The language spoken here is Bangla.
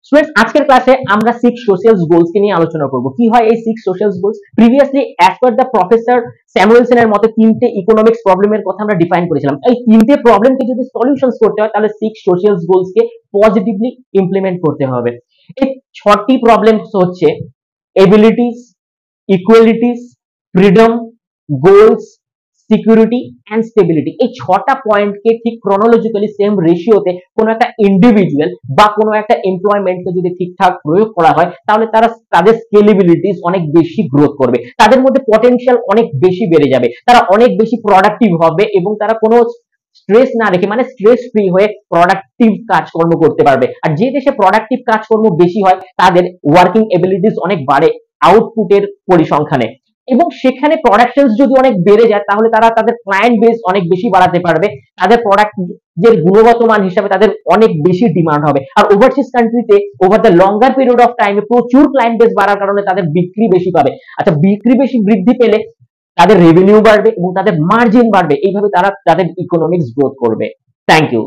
স্টুডেন্টস, আজকের ক্লাসে আমরা 6 সোশ্যাল গোলস কে নিয়ে আলোচনা করব। কি হয় এই 6 social goals? Previously as per the professor Samuelson এর মতে তিনটে ইকোনমিক্স প্রবলেমের কথা আমরা ডিফাইন করেছিলাম। এই তিনটে প্রবলেমকে যদি সলিউশনস করতে হয় তাহলে 6 সোশ্যাল গোলস কে পজিটিভলি ইমপ্লিমেন্ট করতে হবে। এই 6টি প্রবলেমস হচ্ছে abilities, equalities, freedom, goals, security and stability. এই 6টা পয়েন্টকে ঠিক ক্রোনোলজিক্যালি সেম রেশিওতে কোনো একটা ইন্ডিভিজুয়াল বা কোনো একটা এমপ্লয়মেন্টকে যদি ঠিকঠাক প্রয়োগ করা হয় তাহলে তারা তাদের স্কেলেবিলিটিস অনেক বেশি গ্রোথ করবে, তাদের মধ্যে পটেনশিয়াল অনেক বেশি বেড়ে যাবে, তারা অনেক বেশি প্রোডাক্টিভ হবে এবং তারা কোনো স্ট্রেস না রেখে মানে স্ট্রেস ফ্রি হয়ে প্রোডাক্টিভ কাজকর্ম করতে পারবে। আর যে দেশে প্রোডাক্টিভ কাজকর্ম বেশি হয় তাদের ওয়ার্কিং এবিলিটিস অনেক বাড়ে আউটপুটের পরিসংখ্যানে, এবং সেখানে প্রোডাকশনস যদি অনেক বেড়ে যায় তাহলে তারা তাদের ক্লায়েন্ট বেস অনেক বেশি বাড়াতে পারবে, তাদের প্রোডাক্টের গুণগত মান হিসাবে তাদের অনেক বেশি ডিমান্ড হবে। আর ওভারসিজ কান্ট্রিতে over the longer period of টাইমে প্রচুর ক্লায়েন্ট বেস বাড়ার কারণে তাদের বিক্রি বেশি পাবে। আচ্ছা, বিক্রি বেশি বৃদ্ধি পেলে তাদের রেভিনিউ বাড়বে এবং তাদের মার্জিন বাড়বে, এইভাবে তারা তাদের ইকোনমিক্স গ্রোথ করবে। Thank you.